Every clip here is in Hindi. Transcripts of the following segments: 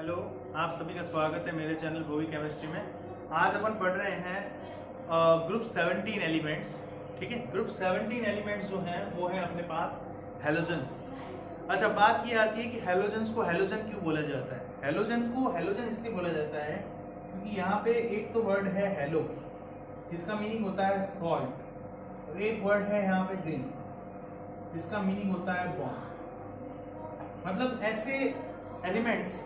हेलो, आप सभी का स्वागत है मेरे चैनल भोवी केमिस्ट्री में। आज अपन पढ़ रहे हैं ग्रुप 17 एलिमेंट्स। ठीक है, ग्रुप 17 एलिमेंट्स जो हैं वो है अपने पास हेलोजेंस। अच्छा, बात ये आती है कि हेलोजेंस को हेलोजन क्यों बोला जाता है। हेलोजेंस को हेलोजन इसलिए बोला जाता है क्योंकि यहाँ पे एक तो वर्ड है हेलो जिसका मीनिंग होता है सॉल्ट, और एक वर्ड है यहाँ पे जेंस जिसका मीनिंग होता है बॉन्ड। मतलब ऐसे एलिमेंट्स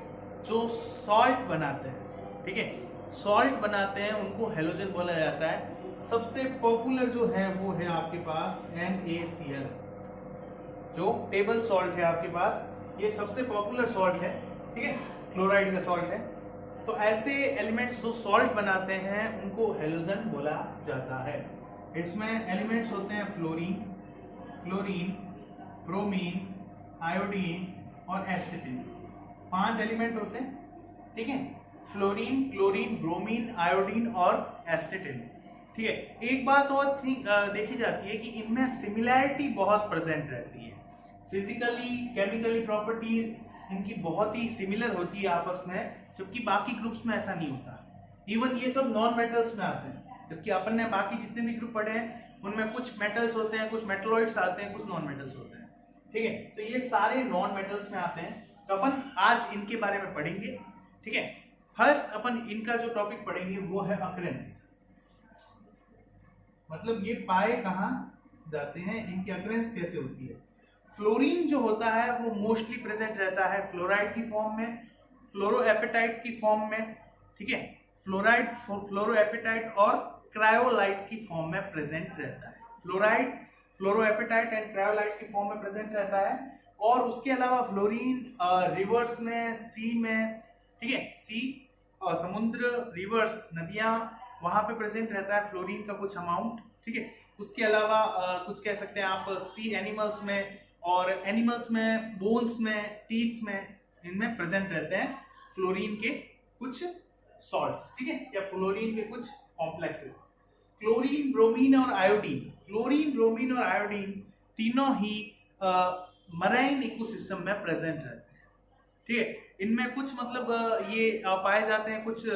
जो सॉल्ट बनाते हैं, ठीक है, सॉल्ट बनाते हैं, उनको हेलोजन बोला जाता है। सबसे पॉपुलर जो है वो है आपके पास NaCl, जो टेबल सॉल्ट है आपके पास, ये सबसे पॉपुलर सॉल्ट है। ठीक है, क्लोराइड का सॉल्ट है। तो ऐसे एलिमेंट्स जो सॉल्ट बनाते हैं उनको हेलोजन बोला जाता है। इसमें एलिमेंट्स होते हैं फ्लोरीन, क्लोरीन, ब्रोमीन, आयोडीन और एस्टेटिन। 5 एलिमेंट होते हैं। ठीक है, फ्लोरीन, क्लोरीन, ब्रोमीन, आयोडीन और एस्टेटिन। ठीक है, एक बात और देखी जाती है कि इनमें सिमिलैरिटी बहुत प्रेजेंट रहती है। फिजिकली, केमिकली प्रॉपर्टीज इनकी बहुत ही सिमिलर होती है आपस में, जबकि बाकी ग्रुप्स में ऐसा नहीं होता। इवन ये सब नॉन मेटल्स में आते हैं, जबकि अपन ने बाकी जितने भी ग्रुप पढ़े हैं उनमें कुछ मेटल्स होते हैं, कुछ मेटलॉइड्स आते हैं, कुछ नॉन मेटल्स होते हैं। ठीक है, तो ये सारे नॉन मेटल्स में आते हैं। तो अपन आज इनके बारे में पढ़ेंगे। ठीक है, फर्स्ट अपन इनका जो टॉपिक पढ़ेंगे वो है अकरेंस। मतलब ये पाए कहां जाते हैं, इनकी अकरेंस कैसे होती है। फ्लोरीन जो होता है वो मोस्टली प्रेजेंट रहता है फ्लोराइड की फॉर्म में, फ्लोरोएपेटाइट की फॉर्म में। ठीक है, फ्लोराइड, फ्लोरोएपेटाइट और क्रायोलाइट की फॉर्म में प्रेजेंट रहता है। फ्लोराइड, फ्लोरोएपेटाइट एंड क्रायोलाइट की फॉर्म में प्रेजेंट रहता है। और उसके अलावा फ्लोरीन रिवर्स में, सी में, ठीक है, सी और समुद्र, रिवर्स, नदियां, वहां पे प्रेजेंट रहता है फ्लोरीन का कुछ अमाउंट। ठीक है, उसके अलावा कुछ कह सकते हैं आप सी एनिमल्स में, और एनिमल्स में बोन्स में, टीथ में, इनमें प्रेजेंट रहते हैं फ्लोरीन के कुछ सॉल्ट्स। ठीक है, या फ्लोरीन के कुछ कॉम्प्लेक्सेस। क्लोरीन, ब्रोमीन और आयोडीन, क्लोरीन, ब्रोमीन और आयोडीन तीनों ही मराइन इकोसिस्टम में प्रेजेंट रहते हैं। ठीक है, इनमें कुछ मतलब ये पाए जाते हैं कुछ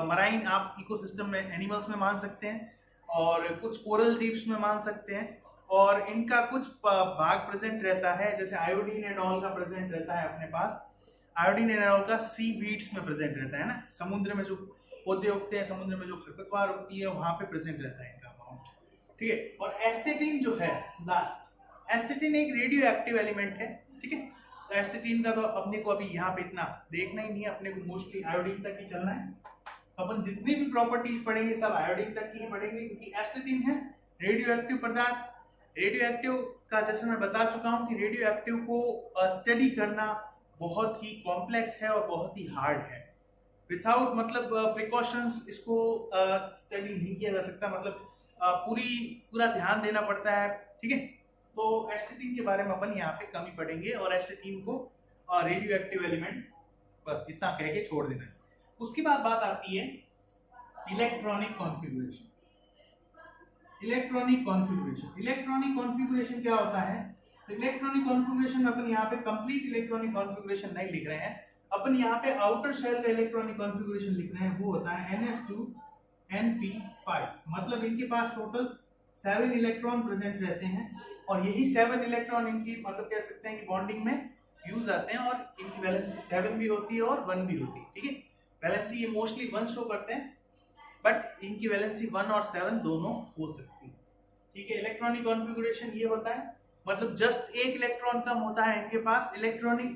मराइन आप इकोसिस्टम में, एनिमल्स में मान सकते हैं, और कुछ कोरल रीफ्स में मान सकते हैं, और इनका कुछ भाग प्रेजेंट रहता है, जैसे आयोडीन एंड ऑल का प्रेजेंट रहता है अपने पास। आयोडीन एंड ऑल का सी वीड्स में प्रेजेंट रहता है ना, समुद्र में जो पौधे उगते हैं, समुद्र में जो खरपतवार उगती है, वहां पे प्रेजेंट रहता है इनका अमाउंट। ठीक है, और एस्टेटिन जो है लास्ट, एस्टेटिन एक रेडियो एक्टिव एलिमेंट है। ठीक है, तो एस्टेटिन का तो अपने को अभी यहाँ पे इतना देखना ही नहीं है, अपने को मोस्टली आयोडीन तक ही चलना है। अपन जितनी भी प्रॉपर्टीज पढ़ेंगे सब आयोडीन तक की ही पढ़ेंगे, क्योंकि एस्टेटिन है रेडियो एक्टिव पदार्थ। रेडियो एक्टिव का जैसे मैं बता चुका हूँ कि रेडियो एक्टिव को स्टडी करना बहुत ही कॉम्प्लेक्स है और बहुत ही हार्ड है। विदाउट मतलब प्रिकॉशंस इसको स्टडी नहीं किया जा सकता, मतलब पूरा ध्यान देना पड़ता है। ठीक है, तो एस्टेटिन के बारे में अपन यहाँ पे कम ही पढ़ेंगे, और एस्टेटिन को रेडियो एक्टिव एलिमेंट बस इतना कह के छोड़ देना है। उसके बाद बात आती है electronic configuration. Electronic configuration, electronic configuration क्या होता है। तो इलेक्ट्रॉनिक कॉन्फ़िगरेशन अपन यहाँ पे कंप्लीट इलेक्ट्रॉनिक कॉन्फ़िगरेशन नहीं लिख रहे हैं, अपन यहाँ पे आउटर शेल का इलेक्ट्रॉनिक कॉन्फ़िगरेशन लिख रहे हैं। वो होता है NS2Np5। मतलब इनके पास टोटल 7 इलेक्ट्रॉन प्रेजेंट रहते हैं, और यही 7 इलेक्ट्रॉन इनकी मतलब कह सकते हैं कि बॉन्डिंग में यूज आते हैं, और इनकी वैलेंसी 7 भी होती है और 1 भी होती है। ठीक है, वैलेंसी ये मोस्टली 1 शो करते हैं, बट इनकी वैलेंसी 1 और 7 दोनों हो सकती है। ठीक है, इलेक्ट्रॉनिक कॉन्फ़िगरेशन ये होता है, मतलब जस्ट एक इलेक्ट्रॉन कम होता है इनके पास electronic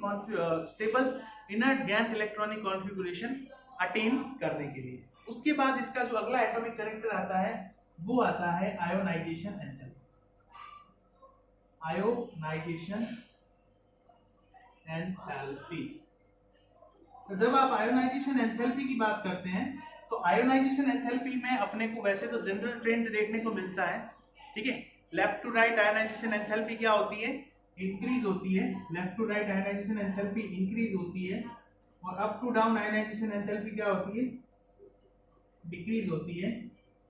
stable inert gas electronic configuration attain करने के लिए। उसके बाद इसका जो अगला एटॉमिक कैरेक्टर आता है वो आता है आयोनाइजेशन एंथैल्पी। Ionisation enthalpy. तो जब आप आयोनाइजेशन एंथैल्पी की बात करते हैं, तो आयोनाइजेशन एंथैल्पी में अपने को वैसे तो जनरल ट्रेंड देखने को मिलता है। ठीक है, left to right ionisation enthalpy क्या होती है, इंक्रीज होती है। Left to right ionisation enthalpy increase होती है, और up to down ionisation enthalpy क्या होती है, डिक्रीज होती है।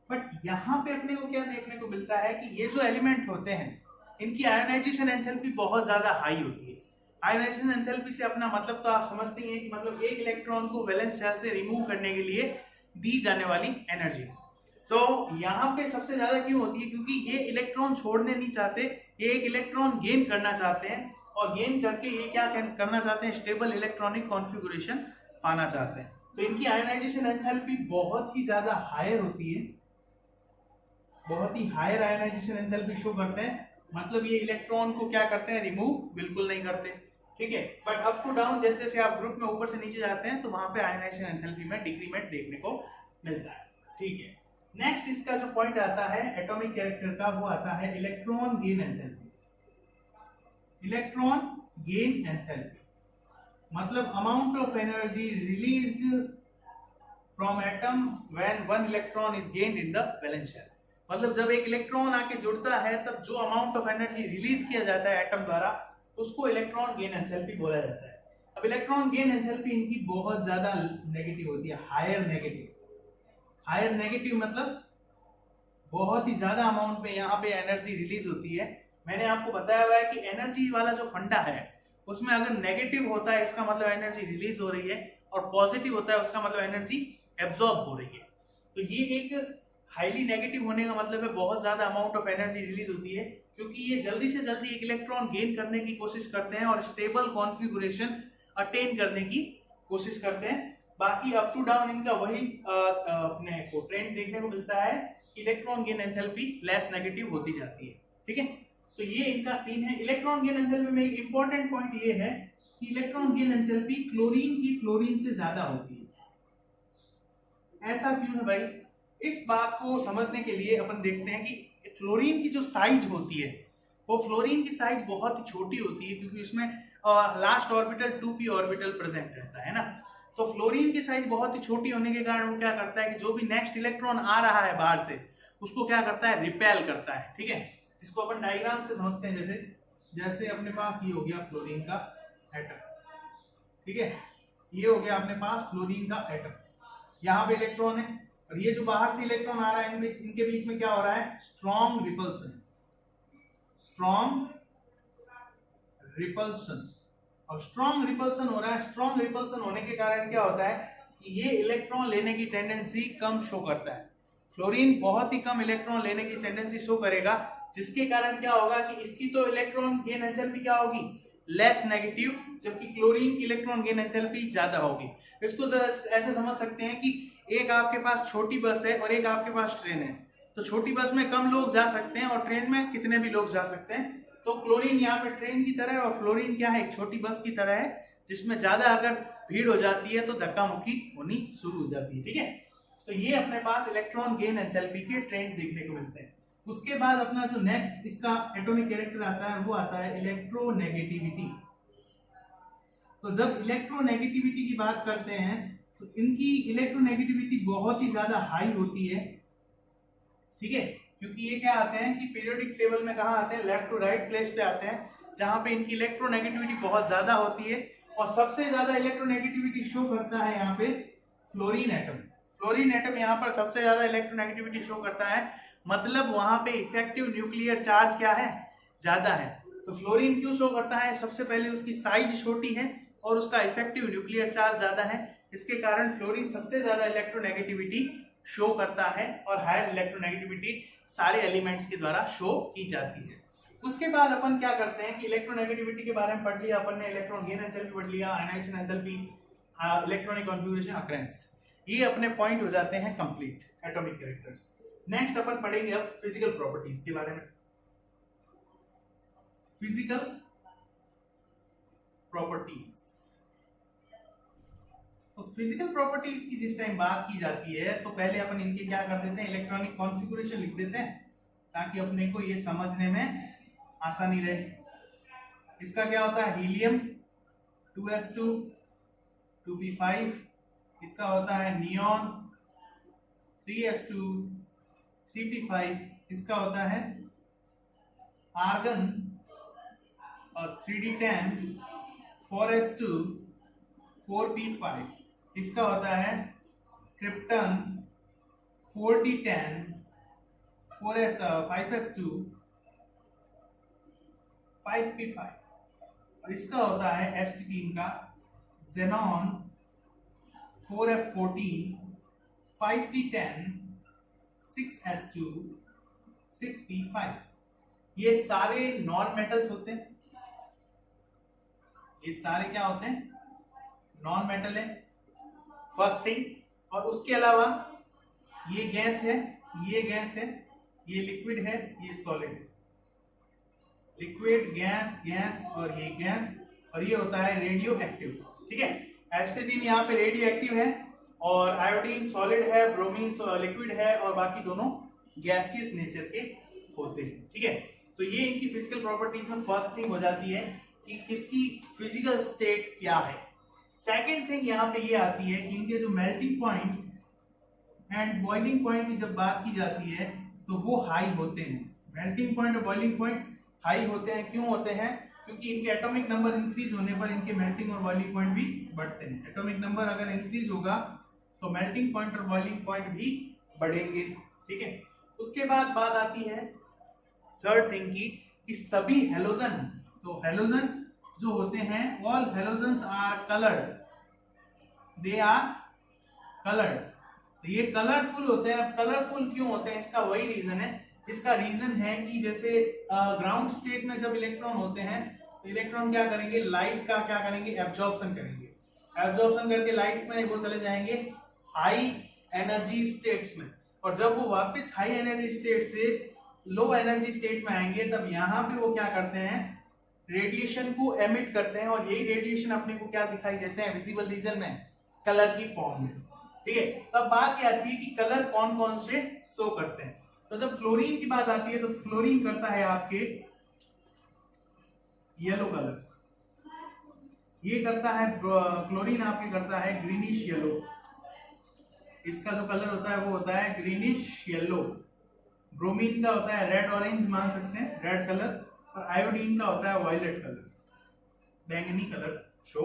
बट यहाँ पे अपने को क्या देखने को मिलता है कि ये जो एलिमेंट होते हैं इनकी आयोनाइजेशन एंथैल्पी बहुत ज्यादा हाई होती है। आयनाइजेशन एंथैल्पी से अपना मतलब तो आप समझते ही हैं कि मतलब एक इलेक्ट्रॉन को वैलेंस शेल से रिमूव करने के लिए दी जाने वाली एनर्जी। तो यहाँ पे सबसे ज्यादा क्यों होती है, क्योंकि ये इलेक्ट्रॉन छोड़ने नहीं चाहते, ये एक इलेक्ट्रॉन गेन करना चाहते हैं, और गेन करके ये क्या करना चाहते हैं, स्टेबल इलेक्ट्रॉनिक कॉन्फ़िगरेशन पाना चाहते हैं। तो इनकी आयनाइजेशन एंथैल्पी बहुत ही ज्यादा हायर होती है, बहुत ही हायर आयनाइजेशन एंथैल्पी शो करते हैं, मतलब ये इलेक्ट्रॉन को क्या करते हैं, रिमूव बिल्कुल नहीं करते, ठीक है। बट अप टू डाउन जैसे जैसे आप ग्रुप में ऊपर से नीचे जाते हैं तो वहां पे आयनाइजेशन एंथैल्पी में डिक्रीमेंट देखने को मिलता है, ठीक है। नेक्स्ट इसका जो पॉइंट आता है एटॉमिक कैरेक्टर का, वो आता है electron gain enthalpy. Electron gain enthalpy मतलब amount of energy released from atom when one electron is gained in the valence shell. मतलब जब एक इलेक्ट्रॉन आके जुड़ता है तब जो अमाउंट ऑफ एनर्जी रिलीज किया जाता है एटम द्वारा, उसको इलेक्ट्रॉन गेन एंथैल्पी बोला जाता है। अब इलेक्ट्रॉन गेन एंथैल्पी इनकी बहुत ज्यादा नेगेटिव होती है, हायर नेगेटिव। हायर नेगेटिव मतलब बहुत ही ज्यादा अमाउंट में यहाँ पे एनर्जी रिलीज होती है। मैंने आपको बताया हुआ है कि एनर्जी वाला जो फंडा है उसमें अगर नेगेटिव होता है इसका मतलब एनर्जी रिलीज हो रही है, और पॉजिटिव होता है उसका मतलब एनर्जी एब्जॉर्ब हो रही है। तो ये एक हाईली नेगेटिव होने का मतलब है बहुत ज्यादा अमाउंट ऑफ एनर्जी रिलीज होती है, क्योंकि ये जल्दी से जल्दी एक इलेक्ट्रॉन गेन करने की कोशिश करते हैं और स्टेबल कॉन्फ़िगरेशन अटेन करने की कोशिश करते हैं। बाकी अप टू डाउन इनका वही अपने को ट्रेंड देखने को मिलता है, electron gain enthalpy less negative होती जाती है, ठीक है। तो ये इनका सीन है। इलेक्ट्रॉन गेन एंथैल्पी में एक इंपॉर्टेंट पॉइंट ये है कि इलेक्ट्रॉन गेन एंथैल्पी क्लोरीन की फ्लोरीन से ज्यादा होती है। ऐसा क्यों है भाई, इस बात को समझने के लिए अपन देखते हैं कि फ्लोरीन की जो साइज होती है वो फ्लोरीन की साइज बहुत ही छोटी होती है, क्योंकि उसमें last orbital 2p orbital present रहता है ना। तो फ्लोरीन की साइज बहुत ही छोटी होने के कारण वो क्या करता है कि जो भी नेक्स्ट इलेक्ट्रॉन आ रहा है बाहर से उसको क्या करता है, रिपेल करता है, ठीक है। जिसको अपन डायग्राम से समझते हैं, जैसे अपने पास ये हो गया फ्लोरीन का एटम, ठीक है। ये हो गया अपने पास फ्लोरीन का एटम, यहाँ पे इलेक्ट्रॉन है, और ये जो बाहर से इलेक्ट्रॉन आ रहा है इनके बीच में क्या हो रहा है, स्ट्रॉन्ग रिपल्सन। स्ट्रॉन्ग रिपल्सन, और स्ट्रॉन्ग रिपल्सन हो रहा है। स्ट्रॉन्ग रिपल्सन होने के कारण क्या होता है कि ये इलेक्ट्रॉन लेने की टेंडेंसी कम शो करता है। फ्लोरीन बहुत ही कम इलेक्ट्रॉन लेने की टेंडेंसी शो करेगा, जिसके कारण क्या होगा कि इसकी तो इलेक्ट्रॉन गेन एंथैल्पी क्या होगी, लेस नेगेटिव, जबकि क्लोरीन की इलेक्ट्रॉन गेन एंथैल्पी ज्यादा होगी। इसको ऐसे समझ सकते हैं कि एक आपके पास छोटी बस है और एक आपके पास ट्रेन है, तो छोटी बस में कम लोग जा सकते हैं और ट्रेन में कितने भी लोग जा सकते हैं। तो क्लोरीन यहाँ पे ट्रेन की तरह है और फ्लोरीन क्या है, एक छोटी बस की तरह है, जिसमें ज्यादा अगर भीड़ हो जाती है तो धक्का मुक्की होनी शुरू हो जाती है, ठीक है। तो ये अपने पास इलेक्ट्रॉन गेन एंथैल्पी के ट्रेंड देखने को मिलते हैं। उसके बाद अपना जो नेक्स्ट इसका एटॉमिक कैरेक्टर आता है वो आता है इलेक्ट्रोनेगेटिविटी। तो जब इलेक्ट्रोनेगेटिविटी की बात करते हैं तो इनकी इलेक्ट्रोनेगेटिविटी बहुत ही ज्यादा हाई होती है, ठीक है। क्योंकि ये क्या आते हैं कि पीरियोडिक टेबल में कहा आते हैं, लेफ्ट टू राइट प्लेस पे आते हैं, जहां पे इनकी इलेक्ट्रोनेगेटिविटी बहुत ज्यादा होती है। और सबसे ज्यादा इलेक्ट्रोनेगेटिविटी शो करता है यहाँ पे फ्लोरीन एटम। फ्लोरीन एटम यहाँ पर सबसे ज्यादा इलेक्ट्रोनेगेटिविटी शो करता है, मतलब वहां पे इफेक्टिव न्यूक्लियर चार्ज क्या है, ज्यादा है। तो फ्लोरीन क्यों शो करता है, सबसे पहले उसकी साइज छोटी है और उसका इफेक्टिव न्यूक्लियर चार्ज ज्यादा है, इसके कारण फ्लोरीन सबसे ज्यादा इलेक्ट्रोनेगेटिविटी शो करता है, और हायर इलेक्ट्रोनेगेटिविटी सारे एलिमेंट्स के द्वारा शो की जाती है। उसके बाद अपन क्या करते हैं कि इलेक्ट्रोनेगेटिविटी के बारे में पढ़ लिया अपन ने, इलेक्ट्रॉन गेन एंथैल्पी पढ़ लिया, ionisation enthalpy, electronic configuration occurrence, ये अपने पॉइंट हो जाते हैं कंप्लीट एटॉमिक कैरेक्टर्स। नेक्स्ट अपन पढ़ेंगे अब फिजिकल प्रॉपर्टीज के बारे में। फिजिकल प्रॉपर्टीज, तो फिजिकल प्रॉपर्टीज की जिस टाइम बात की जाती है तो पहले अपन इनके क्या कर देते हैं, इलेक्ट्रॉनिक कॉन्फ़िगरेशन लिख देते हैं, ताकि अपने को ये समझने में आसानी रहे। इसका क्या होता है, हीलियम 2s2 2p5, इसका होता है नियॉन 3s2 3p5, इसका होता है आर्गन और 3d10 4s2 4p5, इसका होता है क्रिप्टन 4d10 5s2 5p5। और इसका होता है एस्टिटीन का xenon 4F14 5T10 6S2 6P5। ये सारे नॉन मेटल्स होते हैं, ये सारे क्या होते हैं, नॉन मेटल है फर्स्ट थिंग। और उसके अलावा ये गैस है, ये गैस है, ये लिक्विड है, ये सॉलिड है। लिक्विड, गैस, गैस और ये गैस, और ये होता है रेडियो एक्टिव। ठीक है, एस्टेटिन यहाँ पे रेडियो एक्टिव है और आयोडीन सॉलिड है, ब्रोमीन लिक्विड है और बाकी दोनों गैसियस नेचर के होते हैं। ठीक है, तो ये इनकी फिजिकल प्रॉपर्टीज में फर्स्ट थिंग हो जाती है कि किसकी फिजिकल स्टेट क्या है। सेकेंड थिंग यहाँ पे ये आती है कि इनके जो melting point and boiling point की जब बात की जाती है तो वो हाई होते हैं। मेल्टिंग पॉइंट और बॉइलिंग पॉइंट हाई होते हैं। क्यों होते हैं? क्योंकि इनके एटॉमिक नंबर इंक्रीज होने पर इनके मेल्टिंग और बॉइलिंग पॉइंट भी बढ़ते हैं। एटॉमिक नंबर अगर इंक्रीज होगा तो मेल्टिंग पॉइंट और बॉइलिंग पॉइंट भी बढ़ेंगे। ठीक है, उसके बाद बात आती है थर्ड थिंग की कि सभी हेलोजन, तो हेलोजन जो होते हैं, all halogens are coloured, they are coloured. तो ये कलरफुल होते हैं। अब कलरफुल क्यों होते हैं, इसका वही रीजन है। इसका रीजन है कि जैसे ग्राउंड स्टेट में जब इलेक्ट्रॉन होते हैं तो इलेक्ट्रॉन क्या करेंगे, लाइट का क्या करेंगे, एब्जॉर्प्शन करेंगे। एब्जॉर्प्शन करके लाइट में वो चले जाएंगे हाई एनर्जी स्टेट्स में, और जब वो वापस हाई एनर्जी स्टेट से लो एनर्जी स्टेट में आएंगे तब यहाँ पे वो क्या करते हैं, रेडिएशन को एमिट करते हैं, और यही रेडिएशन अपने को क्या दिखाई देते हैं विजिबल रीजन में, कलर की फॉर्म में। ठीक है, तब बात ये आती है कि कलर कौन कौन से शो करते हैं। तो जब फ्लोरीन की बात आती है तो फ्लोरीन करता है आपके येलो कलर, ये करता है क्लोरीन आपके करता है ग्रीनिश येलो। इसका जो कलर होता है वो होता है ग्रीनिश येलो। ब्रोमीन का होता है रेड ऑरेंज, मान सकते हैं रेड कलर, और आयोडीन का होता है वायलेट कलर, बैंगनी कलर शो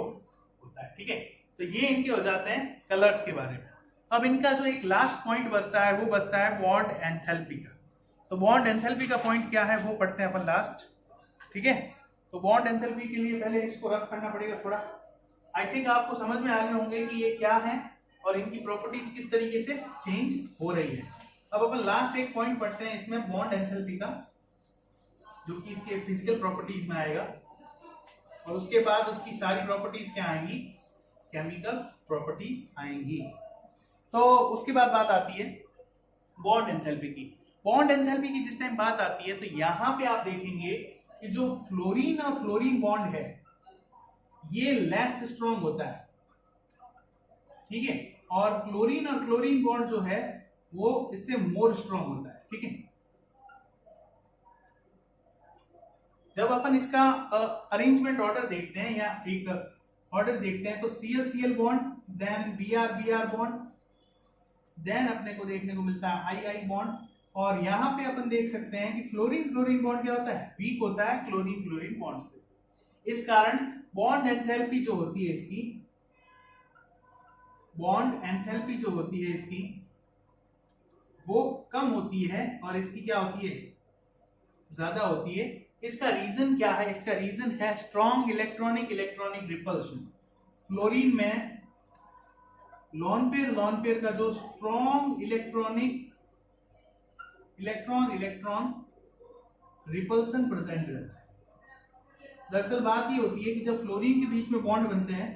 होता है। ठीक है, तो ये इनके हो जाते हैं कलर्स के बारे में। अब इनका जो एक लास्ट पॉइंट बचता है वो बचता है बॉन्ड एंथैल्पी का। तो बॉन्ड एंथैल्पी का पॉइंट क्या है वो पढ़ते हैं अपन लास्ट। ठीक है, तो बॉन्ड एंथैल्पी के लिए पहले इसको रफ करना पड़ेगा थोड़ा। आई थिंक आपको समझ में आ गए होंगे कि ये क्या है और इनकी प्रॉपर्टीज किस तरीके से चेंज हो रही है। अब अपन लास्ट एक पॉइंट पढ़ते हैं इसमें बॉन्ड एंथैल्पी का, जो कि इसके फिजिकल प्रॉपर्टीज में आएगा, और उसके बाद उसकी सारी प्रॉपर्टीज क्या आएंगी, केमिकल प्रॉपर्टीज आएंगी। तो उसके बाद बात आती है बॉन्ड एंथैल्पी की। बॉन्ड एंथैल्पी की जिस टाइम बात आती है तो यहां पे आप देखेंगे कि जो फ्लोरीन और फ्लोरीन बॉन्ड है ये लेस स्ट्रॉन्ग होता है। ठीक है, और क्लोरीन और क्लोरीन बॉन्ड जो है वो इससे मोर स्ट्रॉन्ग होता है। ठीक है, जब अपन इसका अरेंजमेंट ऑर्डर देखते हैं या एक ऑर्डर देखते हैं तो Cl-Cl bond, then Br-Br bond, then अपने को देखने को मिलता है I-I बॉन्ड, और यहां पे अपन देख सकते हैं कि फ्लोरीन क्लोरीन बॉन्ड क्या होता है, वीक होता है क्लोरीन क्लोरीन बॉन्ड से। इस कारण बॉन्ड एंथैल्पी जो होती है इसकी, बॉन्ड एंथैल्पी जो होती है इसकी वो कम होती है और इसकी क्या होती है, ज्यादा होती है। इसका रीजन क्या है, इसका रीजन है स्ट्रॉन्ग इलेक्ट्रॉनिक रिपल्शन। फ्लोरीन में लोन पेयर का जो स्ट्रॉन्ग इलेक्ट्रॉन रिपल्सन प्रेजेंट रहता है। दरअसल बात ये होती है कि जब फ्लोरीन के बीच में बॉन्ड बनते हैं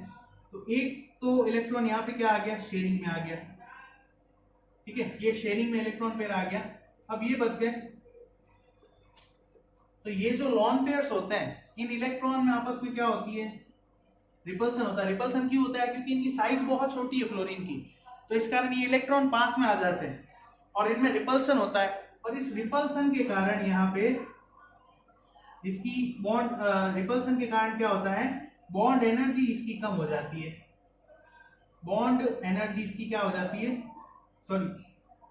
तो एक तो इलेक्ट्रॉन यहाँ पे क्या आ गया, शेयरिंग में आ गया। ठीक है, ये शेयरिंग में इलेक्ट्रॉन पेयर आ गया, अब ये बच गए। तो ये जो लॉन पेयर्स होते हैं इन इलेक्ट्रॉन में आपस में क्या होती है, रिपल्सन होता है। रिपल्सन क्यों होता है, क्योंकि इनकी साइज बहुत छोटी है फ्लोरीन की, तो इस कारण ये इलेक्ट्रॉन पास में आ जाते हैं और इनमें रिपल्सन होता है। और इस रिपल्सन के कारण यहाँ पे इसकी बॉन्ड रिपल्सन के कारण क्या होता है, बॉन्ड एनर्जी इसकी कम हो जाती है। बॉन्ड एनर्जी इसकी क्या हो जाती है,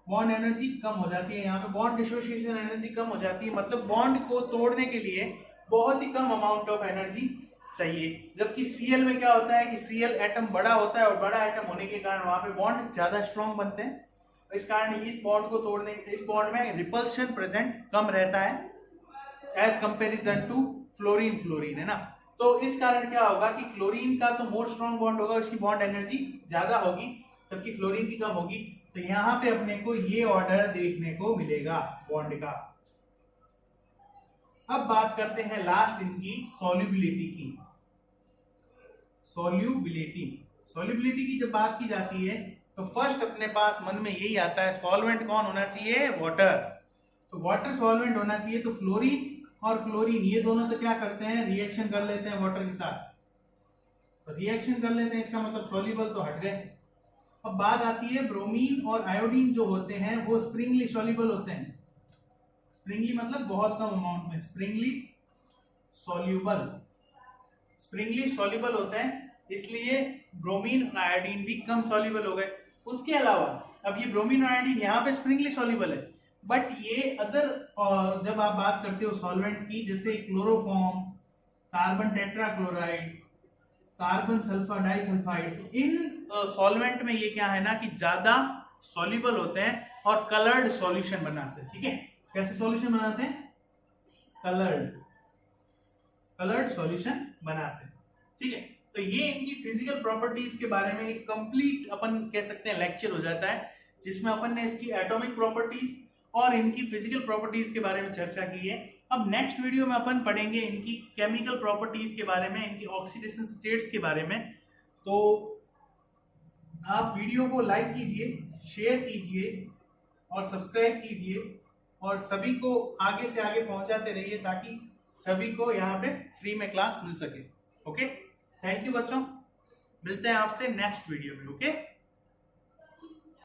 बॉन्ड एनर्जी कम हो जाती है। यहाँ पे बॉन्ड डिसोसिएशन एनर्जी कम हो जाती है, मतलब बॉन्ड को तोड़ने के लिए बहुत ही कम अमाउंट ऑफ एनर्जी चाहिए। जबकि Cl में क्या होता है कि Cl एटम बड़ा होता है और बड़ा एटम होने के कारण वहां पे बॉन्ड ज्यादा स्ट्रॉन्ग बनते हैं। इस कारण इस बॉन्ड को तोड़ने, इस बॉन्ड में रिपल्शन प्रेजेंट कम रहता है एज कंपेरिजन टू फ्लोरीन है ना। तो इस कारण क्या होगा कि क्लोरीन का तो मोर स्ट्रॉन्ग बॉन्ड होगा, उसकी बॉन्ड एनर्जी ज्यादा होगी, जबकि फ्लोरीन की कम होगी। तो यहाँ पे अपने को ये ऑर्डर देखने को मिलेगा बॉन्ड का। अब बात करते हैं लास्ट इनकी सॉल्युबिलिटी की। सॉल्युबिलिटी की जब बात की जाती है तो फर्स्ट अपने पास मन में यही आता है, सॉल्वेंट कौन होना चाहिए? वाटर। तो वाटर सॉल्वेंट होना चाहिए। तो फ्लोरीन और क्लोरीन ये दोनों तो क्या करते हैं, रिएक्शन कर लेते हैं वाटर के साथ। तो रिएक्शन कर लेते हैं, इसका मतलब सॉल्युबल तो हट गए। अब बात आती है ब्रोमीन और आयोडीन जो होते हैं वो स्प्रिंगली सॉल्युबल होते हैं। स्प्रिंगली मतलब बहुत कम अमाउंट में, स्प्रिंगली सॉल्युबल होते हैं, इसलिए ब्रोमीन और आयोडीन भी कम सॉल्युबल हो गए। उसके अलावा अब ये ब्रोमीन और आयोडीन यहाँ पे स्प्रिंगली सॉल्युबल है, बट ये अदर जब आप बात करते हो सॉल्वेंट की, जैसे chloroform, carbon tetrachloride, carbon sulphur disulphide, इन सॉल्वेंट में ये क्या है ना कि ज्यादा सॉल्युबल होते हैं और कलर्ड सॉल्यूशन बनाते हैं। ठीक है, कैसे सॉल्यूशन बनाते हैं? कलर्ड सॉल्यूशन बनाते हैं। ठीक है, तो ये इनकी फिजिकल प्रॉपर्टीज के बारे में एक कंप्लीट अपन कह सकते हैं लेक्चर हो जाता है, जिसमें अपन ने इसकी एटॉमिक प्रॉपर्टीज और इनकी फिजिकल प्रॉपर्टीज के बारे में चर्चा की है। अब नेक्स्ट वीडियो में अपन पढ़ेंगे इनकी केमिकल प्रॉपर्टीज के बारे में, इनकी ऑक्सीडेशन स्टेट्स के बारे में। तो आप वीडियो को लाइक कीजिए, शेयर कीजिए और सब्सक्राइब कीजिए, और सभी को आगे से आगे पहुंचाते रहिए ताकि सभी को यहाँ पे फ्री में क्लास मिल सके। ओके, थैंक यू बच्चों, मिलते हैं आपसे नेक्स्ट वीडियो में। ओके।